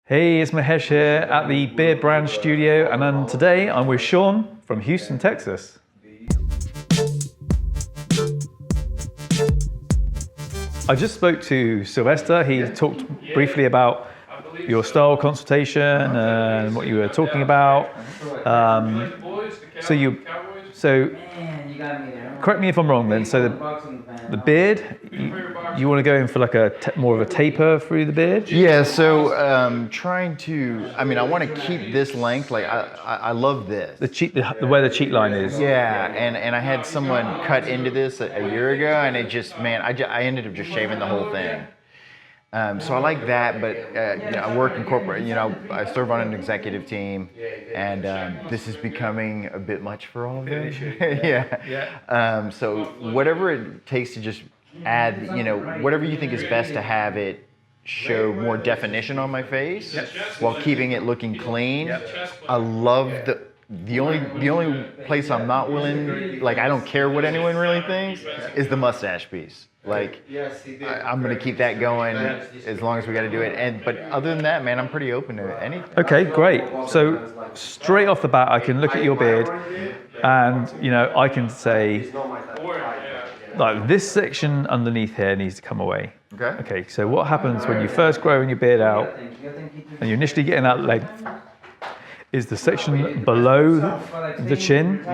Hey, it's Mahesh here at the Beardbrand Studio, and then today I'm with Sean from Houston, Texas. I just spoke to Sylvester. He talked briefly about your style consultation and what you were talking about. So correct me if I'm wrong then. So the beard, you want to go in for like more of a taper through the beard? Yeah, so I want to keep this length. Like I love this. Where the cheek line is. Yeah, and I had someone cut into this a year ago, and it just, man, I ended up just shaving the whole thing. So I like that, but I work in corporate. I serve on an executive team, and this is becoming a bit much for all of them. Yeah. So whatever it takes to just add, whatever you think is best to have it show more definition on my face while keeping it looking clean. I love the only place I'm not willing, like I don't care what anyone really thinks, is the mustache piece. Like, I'm gonna keep that going as long as we gotta do it. But other than that, man, I'm pretty open to anything. Okay, great. So straight off the bat, I can look at your beard and, I can say, like, this section underneath here needs to come away. Okay, so what happens when you first grow your beard out and you initially get in that length is the section below the chin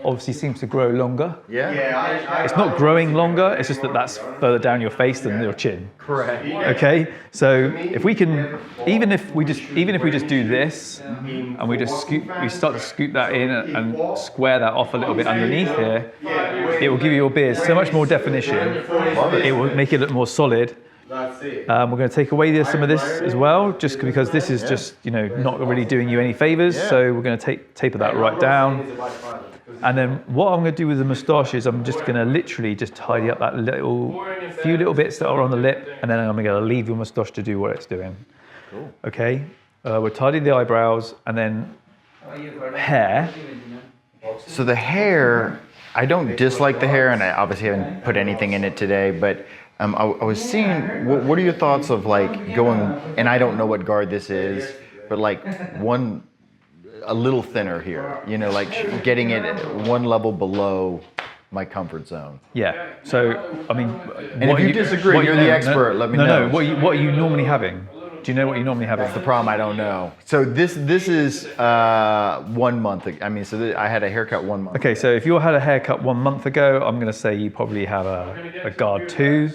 obviously seems to grow longer. Yeah. It's not growing longer, it's just that's further down your face than your chin. Correct. Okay, so if we can, even if we just do this and we start to scoop that in and square that off a little bit underneath here, it will give your beard so much more definition. It will make it look more solid. We're going to take away some of this as well, just because this is just not really doing you any favors. So we're going to taper that right down. And then what I'm going to do with the moustache is I'm just going to literally just tidy up that few little bits that are on the lip, and then I'm going to leave your moustache to do what it's doing. Cool. Okay, we're tidying the eyebrows, and then hair. So the hair, I don't dislike the hair, and I obviously haven't put anything in it today, but I was seeing, what are your thoughts of like going, and I don't know what guard this is, but like a little thinner here, like getting it one level below my comfort zone. Yeah, so, I mean... And if you disagree, you're the expert, let me know. No, what are you normally having? Do you know what you normally have? That's the problem, I don't know. So this is 1 month, I had a haircut 1 month. Okay, so if you had a haircut 1 month ago, I'm gonna say you probably have a guard 2,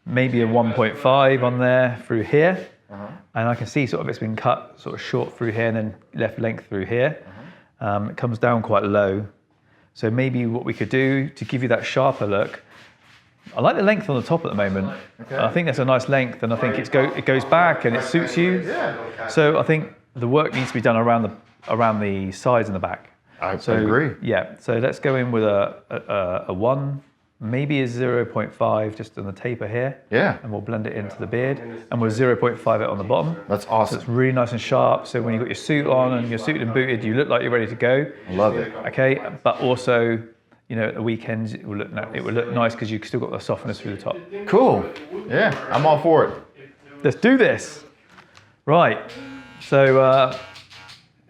maybe a 1.5 on there through here. And I can see sort of it's been cut sort of short through here and then left length through here. It comes down quite low. So maybe what we could do to give you that sharper look, I like the length on the top at the moment. Okay. I think that's a nice length, and I think it goes back and it suits you. So I think the work needs to be done around the sides and the back. I agree. Yeah, so let's go in with a 1, maybe a 0.5 just on the taper here. Yeah. And we'll blend it into the beard. And we'll 0.5 it on the bottom. That's awesome. So it's really nice and sharp. So when you've got your suit on and you're suited and booted, you look like you're ready to go. Love it. Okay, but also, at the weekends, it will look nice because you've still got the softness through the top. Cool. Yeah, I'm all for it. Let's do this. Right. So, are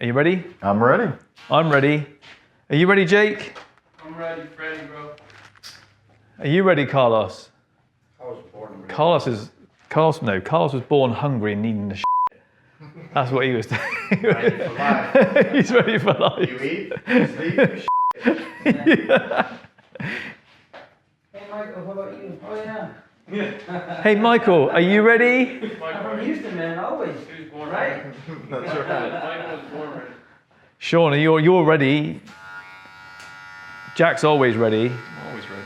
you ready? I'm ready. I'm ready. Are you ready, Jake? I'm ready, bro. Are you ready, Carlos? I was born ready. Carlos was born hungry and needing the shit. That's what he was doing. Ready for life. He's ready for life. You eat, you sleep, Yeah. Hey Michael, what about you? Oh yeah. Hey Michael, are you ready? I'm from Houston, man, always. He was born Right? That's right. Michael was born ready. Sean, you're ready. Jack's always ready. I'm always ready.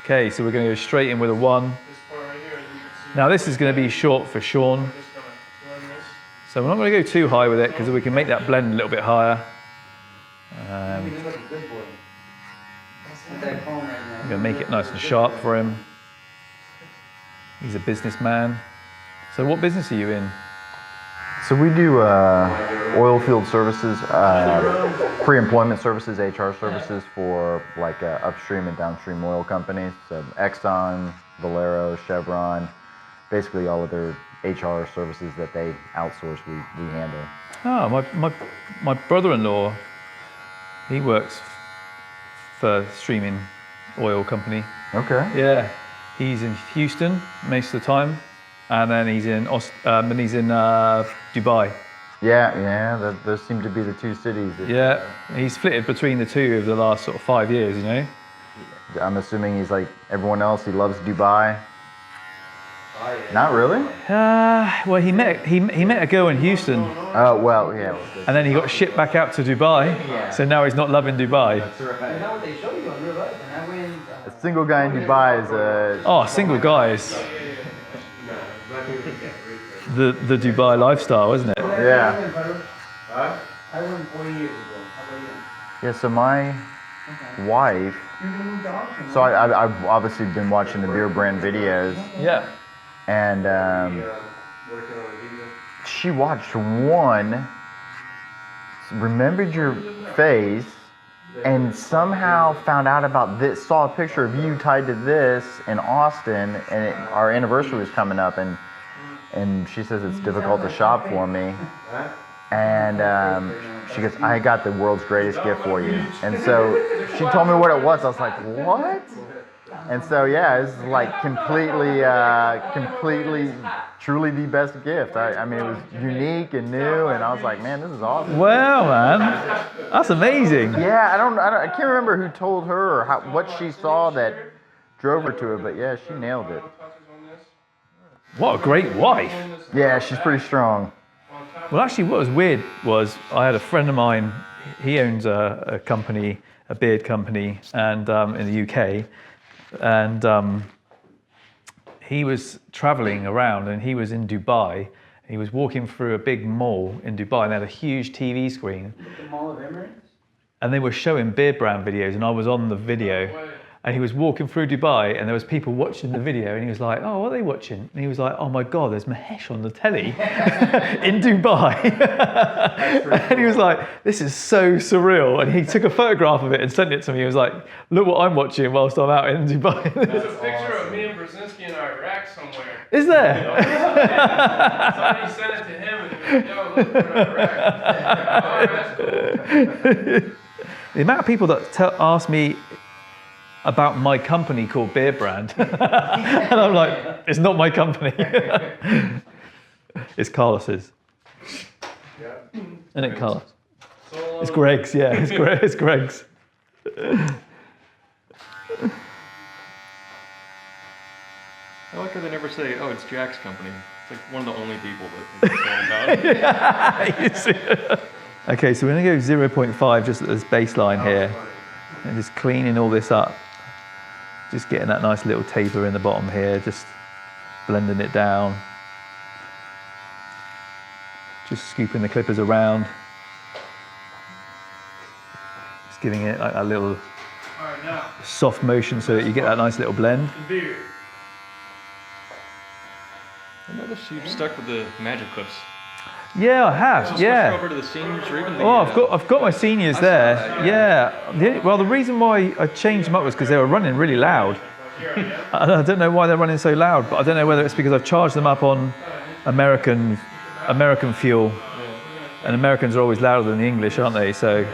Okay, so we're going to go straight in with a 1. This part right here, as you can see. Now this is going to be short for Sean. I'm just gonna blend this. So we're not going to go too high with it because we can make that blend a little bit higher. You look a good boy. With that comb right now. I'm going to make it nice and sharp for him. He's a businessman. So what business are you in? So we do oil field services, pre-employment services, HR services for like upstream and downstream oil companies. So Exxon, Valero, Chevron, basically all of their HR services that they outsource, we handle. Oh, my brother-in-law, he works for streaming oil company. Okay. Yeah, he's in Houston most of the time, and then he's in Dubai. Yeah, those seem to be the two cities. Yeah, he's flitted between the two over the last sort of 5 years, you know. I'm assuming he's like everyone else. He loves Dubai. Not really. Well, he met a girl in Houston, Oh well, yeah. and then he got shipped back out to Dubai. So now he's not loving Dubai. That's not what they show you in real life. And I went. A single guy in Dubai is a. Oh, single guys. The Dubai lifestyle, isn't it? Yeah. I went 4 years ago. How about you? Yeah. So my wife. So I've obviously been watching the Beardbrand videos, Yeah. and she watched one, remembered your face, and somehow found out about this, saw a picture of you tied to this in Austin, and our anniversary was coming up, and she says it's difficult to shop for me. And she goes, I got the world's greatest gift for you. And so she told me what it was. I was like, what? And so, yeah, it's like completely, truly the best gift. I mean, it was unique and new, and I was like, man, this is awesome. Wow, man, that's amazing. Yeah, I can't remember who told her or what she saw that drove her to it, but yeah, she nailed it. What a great wife. Yeah, she's pretty strong. Well, actually, what was weird was I had a friend of mine. He owns a company, a beard company, and in the UK, and he was traveling around, and he was in Dubai. He was walking through a big mall in Dubai, and they had a huge TV screen, The Mall of Emirates? and they were showing Beardbrand videos, and I was on the video. And he was walking through Dubai, and there was people watching the video, and he was like, "Oh, what are they watching?" And he was like, "Oh my God, there's Mahesh on the telly in Dubai." And he was like, "This is so surreal." And he took a photograph of it and sent it to me. He was like, "Look what I'm watching whilst I'm out in Dubai." There's a picture of me and Brzezinski in Iraq somewhere. Is there? Somebody sent it to him and he was like, yo, look, we're in Iraq. Oh, that's cool. The amount of people that ask me about my company called Beardbrand, and I'm like, it's not my company. It's Carlos's. Isn't it, Carlos? It's Greg's, yeah, it's Greg's. I like how they never say, oh, it's Jack's company. It's like one of the only people that say about it. Okay, so we're gonna go 0.5 just at this baseline here, and just cleaning all this up. Just getting that nice little taper in the bottom here, just blending it down. Just scooping the clippers around. Just giving it like a little Alright, now, soft motion so that you get that nice little blend. the beard. I noticed you've stuck with the magic clips. Yeah, I have. Just Yeah. switch over to the seniors or even the, Oh, I've got my seniors there. Yeah. Well, the reason why I changed them up was because they were running really loud. I don't know why they're running so loud, but I don't know whether it's because I've charged them up on American fuel, and Americans are always louder than the English, aren't they? So I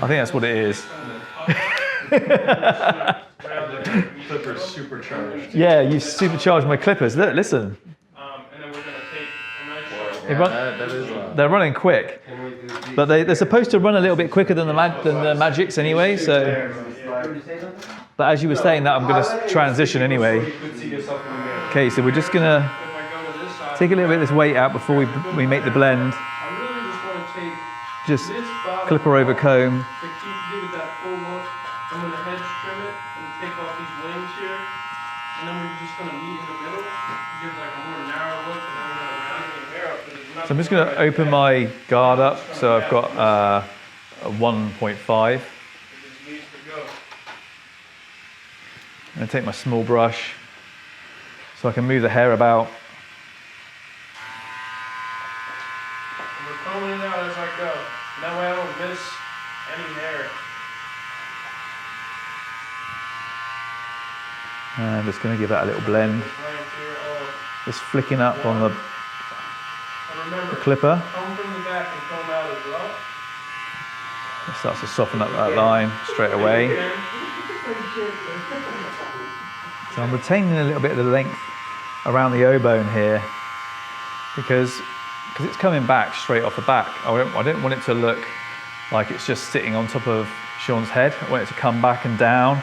think that's what it is. clippers supercharged. Yeah, you supercharged my clippers. Look, listen. And then we're going to take a nice They run, That is they're running quick, but they're supposed to run a little bit quicker than the Magics anyway. So, but as you were saying that, I'm going to transition anyway. Okay, so we're just going to if I go to this side, take a little bit of this weight out before we make the blend. I really just want to take Just this bottom clipper over comb. to give it that full look. I'm going to hedge trim it and take off these wings here. And then we're just going to meet in the middle. Give like a more narrow look. And then we're going to round the hair up. So I'm just going to open my guard up. So I've got a 1.5. I'm going to take my small brush so I can move the hair about. And we're combing it out as I go. And that way I don't miss any hair. And I'm just going to give that a little blend. Lines here, oh, Just flicking up on the remember, clipper. come from the back and come out as well. It starts to soften up that line straight away. So I'm retaining a little bit of the length around the O-bone here because it's coming back straight off the back. I don't want it to look like it's just sitting on top of Sean's head. I want it to come back and down.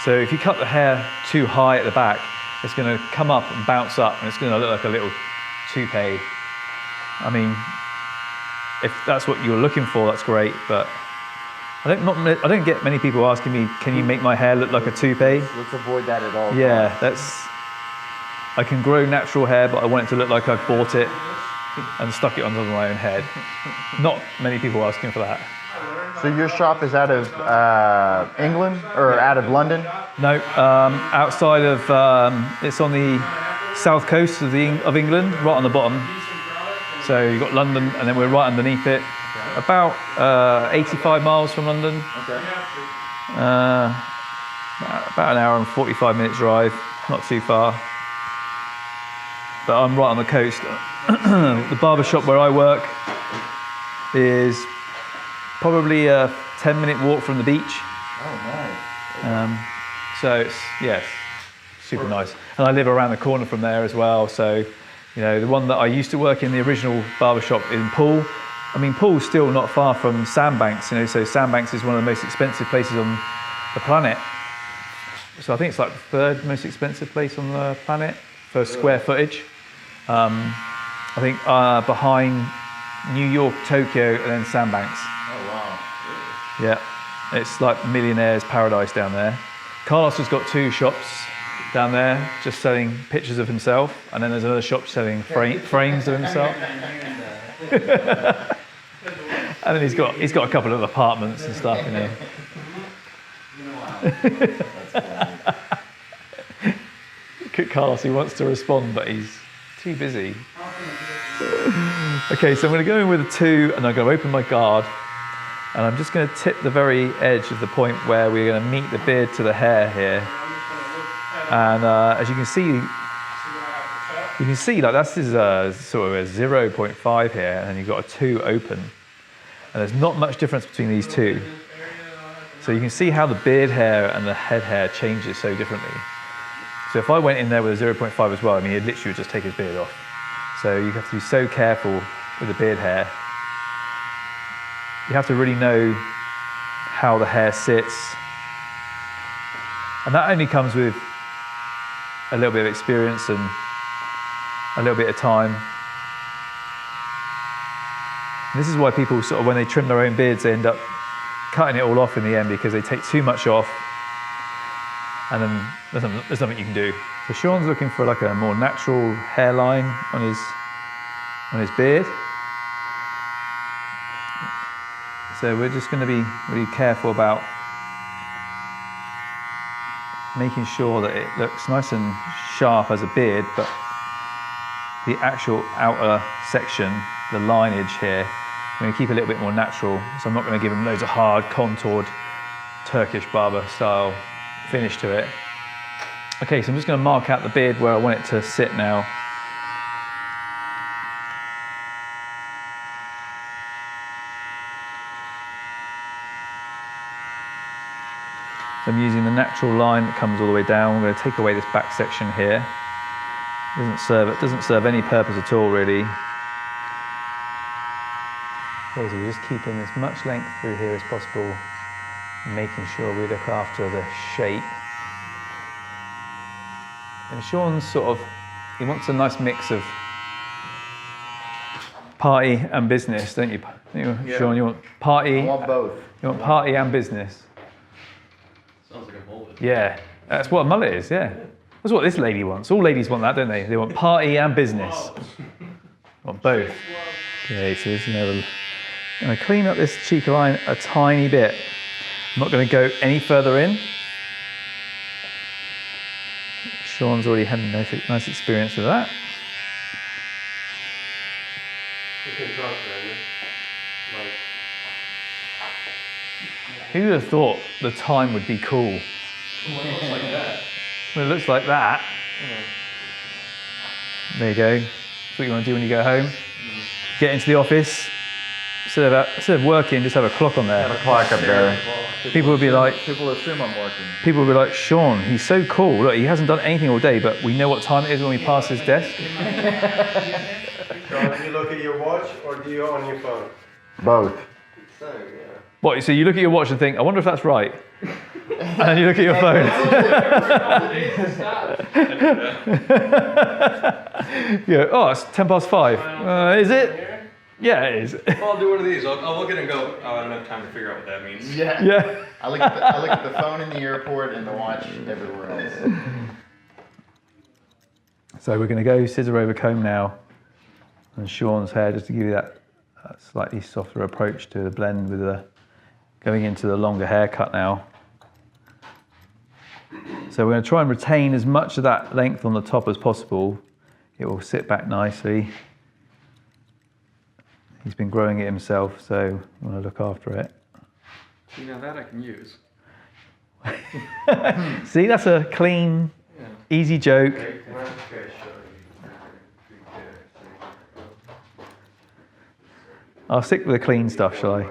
So if you cut the hair too high at the back, it's going to come up and bounce up and it's going to look like a little toupee. I mean, if that's what you're looking for, that's great, but I don't get many people asking me, can you make my hair look like a toupee? Let's avoid that at all. Yeah, I can grow natural hair, but I want it to look like I've bought it and stuck it onto my own head. Not many people asking for that. So your shop is out of England or out of London? No, outside of, it's on the south coast of England, right on the bottom. So you've got London, and then we're right underneath it. About 85 miles from London. Okay. About an hour and 45 minutes drive, not too far. But I'm right on the coast. The barber shop where I work is probably a 10-minute walk from the beach. Oh, nice. So it's, yes, super nice. And I live around the corner from there as well. So, you know, the one that I used to work in, the original barber shop in Poole. I mean, Poole's still not far from Sandbanks, you know, so Sandbanks is one of the most expensive places on the planet. So I think it's like the third most expensive place on the planet for square footage. I think behind New York, Tokyo, and then Sandbanks. Oh, wow. Yeah, it's like millionaire's paradise down there. Carlos has got 2 shops down there, just selling pictures of himself, and then there's another shop selling frames of himself. And then he's got a couple of apartments and stuff, you know. Carlos, he wants to respond, but he's too busy. Okay, so I'm going to go in with a 2, and I'm going to open my guard, and I'm just going to tip the very edge of the point where we're going to meet the beard to the hair here. And as you can see like this is sort of a 0.5 here, and you've got a 2 open. And there's not much difference between these 2. So you can see how the beard hair and the head hair changes so differently. So if I went in there with a 0.5 as well, I mean, he'd literally just take his beard off. So you have to be so careful with the beard hair. You have to really know how the hair sits. And that only comes with a little bit of experience and a little bit of time. And this is why people sort of, when they trim their own beards, they end up cutting it all off in the end because they take too much off, and then there's nothing you can do. So Sean's looking for like a more natural hairline on his beard. So we're just going to be really careful about making sure that it looks nice and sharp as a beard, but the actual outer section, the lineage here, I'm going to keep a little bit more natural. So I'm not going to give him loads of hard, contoured Turkish barber style finish to it. Okay, so I'm just going to mark out the beard where I want it to sit now. So I'm using the natural line that comes all the way down. I'm going to take away this back section here. It doesn't serve any purpose at all, really. Okay, so we're just keeping as much length through here as possible, making sure we look after the shape. And Sean's he wants a nice mix of party and business, don't you? Yeah. Sean, you want party? I want both. You want party and business? Sounds like a mullet. Yeah, that's what a mullet is, yeah. That's what this lady wants. All ladies want that, don't they? They want party and business. Want both. Okay, so this is I'm going to clean up this cheek line a tiny bit. I'm not going to go any further in. Sean's already had a nice experience with that. You can trust me, like, Who would have thought the time would be cool? Well, it looks like that. When it looks like that. There you go. That's what you want to do when you go home. get into the office, instead of working, just have a clock on there. Have a clock up there. People would be like, People assume I'm working. people would be like, Sean, he's so cool. Look, he hasn't done anything all day, but we know what time it is when we pass his desk. So do you look at your watch or do you on your phone? Both. So, yeah. What? So you look at your watch and think, I wonder if that's right, and then you look at your phone. You go, oh, it's 5:10. Is it? Yeah, it is. I'll do one of these. I'll look at it and go, oh, I don't have time to figure out what that means. Yeah. Yeah. I look at the phone in the airport and the watch everywhere else. So we're going to go scissor over comb now, and Sean's hair, just to give you that slightly softer approach to the blend with the going into the longer haircut now. So we're going to try and retain as much of that length on the top as possible. It will sit back nicely. He's been growing it himself, so I want to look after it. See, now that I can use. See, that's a clean, easy joke. I'll stick with the clean stuff, shall I?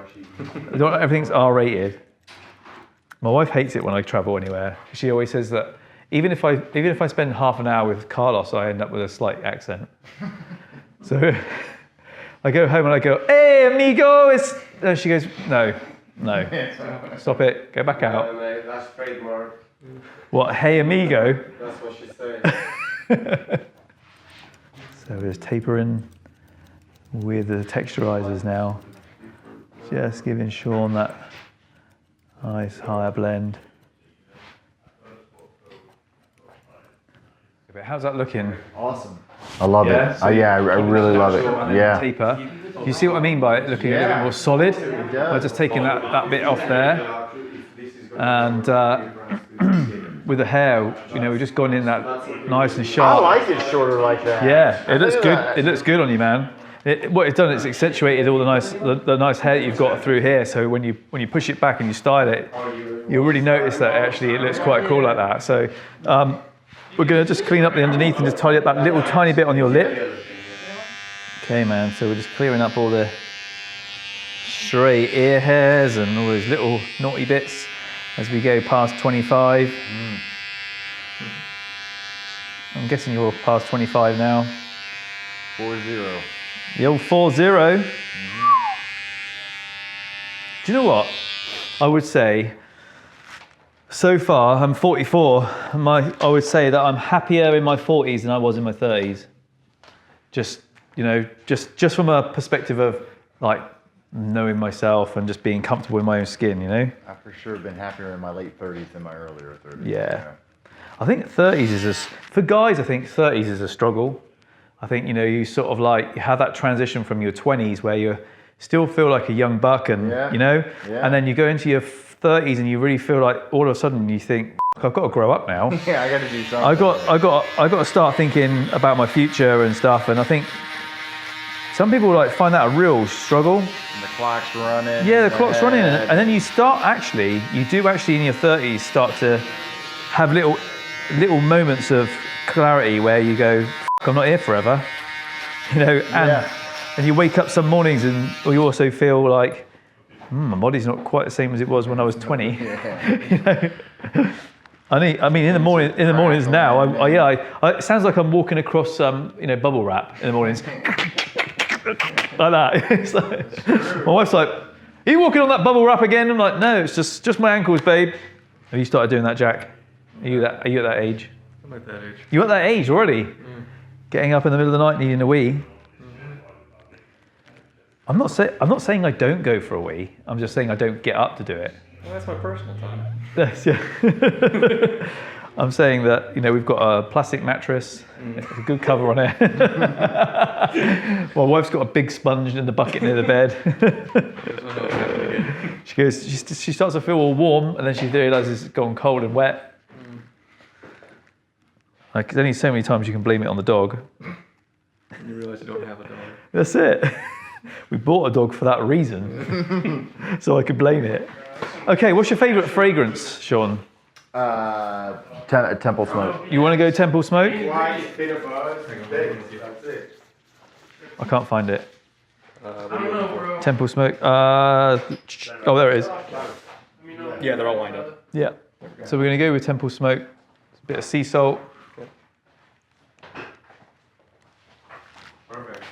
Everything's R-rated. My wife hates it when I travel anywhere. She always says that even if I spend half an hour with Carlos, I end up with a slight accent. So I go home and I go, "Hey, amigo!" And she goes, "No, stop it. Go back out." Mate, that's trademark. What? "Hey, amigo." That's what she said. So we're just tapering with the texturizers now. Just giving Sean that nice higher blend. How's that looking? Awesome. I love Yeah, it. so I really love it. Yeah. Taper. You see what I mean by it looking a little bit more solid? does. By just taking that bit off there. And with the hair, we've just gone in that nice and I sharp. like it shorter like that. Yeah, it looks Look good. at that. It looks good on you, man. What it's done is accentuated all the nice hair that you've got through here. So when you push it back and you style it, you'll really notice that actually it looks quite cool like that. So we're going to just clean up the underneath and just tidy up that little tiny bit on your lip. Okay, man. So we're just clearing up all the stray ear hairs and all those little naughty bits as we go past 25. I'm guessing you're past 25 now. 4-0. The old 4-0. Do you know what? I would say, so far, I'm 44. I would say that I'm happier in my 40s than I was in my 30s. Just from a perspective of like knowing myself and just being comfortable in my own skin, I for sure have been happier in my late 30s than my earlier 30s. Yeah. I think 30s is for guys, I think 30s is a struggle. I think, you sort of like you have that transition from your 20s where you still feel like a young buck and, and then you go into your 30s and you really feel like all of a sudden you think, I've got to grow up now. Yeah, I got to do something. I got to start thinking about my future and stuff. And I think some people find that a real struggle. And the clock's running. Yeah, the clock's running. And then you do actually in your 30s start to have little moments of clarity where you go, I'm not here forever, and you wake up some mornings and you also feel like, my body's not quite the same as it was when I was 20. I mean, in the mornings now, it sounds like I'm walking across bubble wrap in the mornings, like that. It's like, my wife's like, "Are you walking on that bubble wrap again?" I'm like, "No, it's just my ankles, babe." Have you started doing that, Jack? Are you at that age? I'm at that age. You at that age already? Getting up in the middle of the night needing a wee. I'm not saying I don't go for a wee. I'm just saying I don't get up to do it. Well, that's my personal time. Yes, yeah. I'm saying that we've got a plastic mattress, a good cover on it. My wife's got a big sponge in the bucket near the bed. She starts to feel all warm, and then she realizes it's gone cold and wet. Like, there's only so many times you can blame it on the dog. You realize you don't have a dog. That's it. We bought a dog for that reason, so I could blame it. Okay, what's your favourite fragrance, Sean? Temple Smoke. You want to go Temple Smoke? White, peanut butter, that's it. I can't find it. I don't know, bro. Temple smoke. Oh, there it is. Yeah, they're all lined up. Yeah. So we're going to go with temple smoke. A bit of sea salt. Perfect.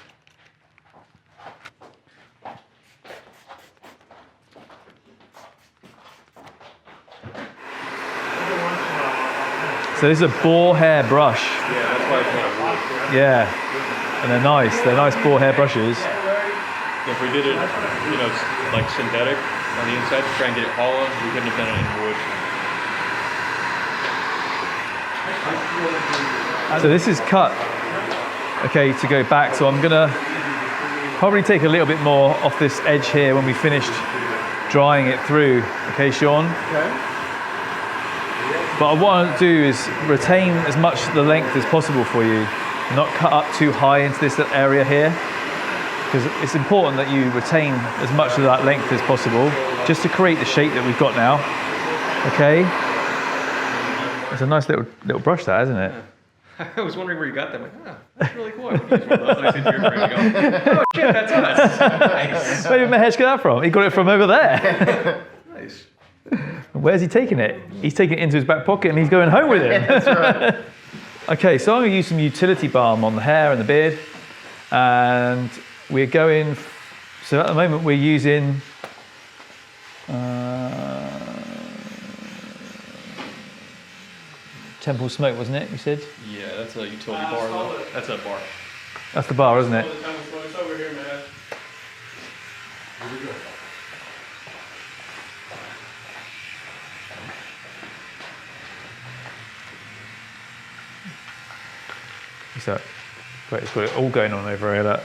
So this is a boar hair brush. Yeah, that's why it's not wood. Yeah. And they're nice. They're nice boar hair brushes. If we did it, like synthetic on the inside to try and get it hollow, we couldn't have done it in wood. So this is cut, okay, to go back. So I'm gonna probably take a little bit more off this edge here when we finished drying it through. Okay, Sean? Okay. But what I want to do is retain as much the length as possible for you, not cut up too high into this area here, because it's important that you retain as much of that length as possible, just to create the shape that we've got now. Okay? It's a nice little brush, that, isn't it? I was wondering where you got that. I'm like, that's really cool. I would use one of those. And I sit here and go, oh shit, that's us. Nice. Where did Mahesh get that from? He got it from over there. Nice. Where's he taking it? He's taking it into his back pocket and he's going home with it. That's right. Okay, so I'm going to use some utility balm on the hair and the beard. And we're going, so at the moment we're using Temple Smoke, wasn't it, you said? Yeah, that's a utility bar though. That's a bar. That's the bar, isn't it? It's over here, man. So, great, it's got it all going on over here. Look.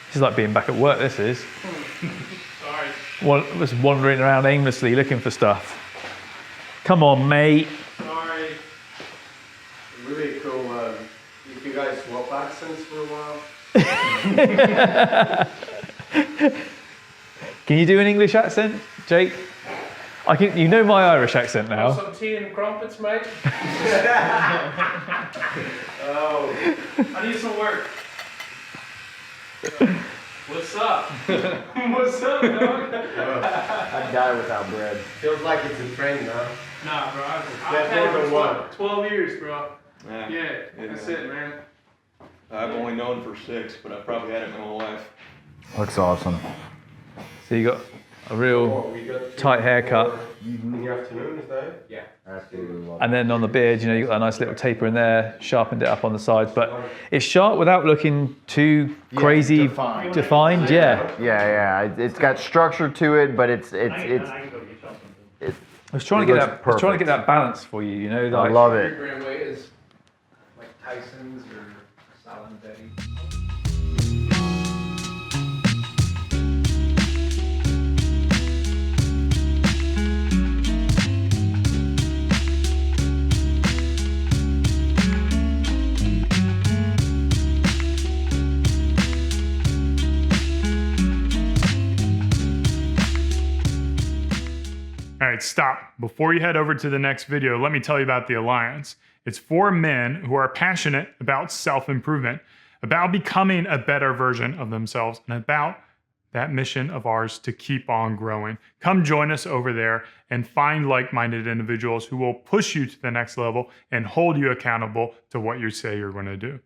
This is like being back at work, this is. Sorry. Just wandering around aimlessly looking for stuff. Come on, mate. Sorry. Really cool. You guys swap accents for a while? Can you do an English accent, Jake? I can. You know my Irish accent now. Want some tea and crumpets, mate? Oh. I need some work. What's up? What's up, dog? I'd die without bread. Feels like it's a train now. Nah, bro. I've That's had more it than for one. 12 years, bro. Yeah. Yeah, that's it, man. I've only known for 6, but I've probably had it my whole life. Looks awesome. So you got a real We got tight haircut, in the afternoon, is that it? Yeah. Absolutely love and then on the beard, you know, you got a nice little taper in there, sharpened it up on the sides, but it's sharp without looking too crazy defined. Yeah. Yeah. It's got structure to it, but it's I was trying It to get looks that. I was trying to perfect. get that balance for you. You know, I like love it. Beardbrand way is like Tyson's or Sal and Betty. All right, stop. Before you head over to the next video, let me tell you about the Alliance. It's for men who are passionate about self-improvement, about becoming a better version of themselves, and about that mission of ours to keep on growing. Come join us over there and find like-minded individuals who will push you to the next level and hold you accountable to what you say you're going to do.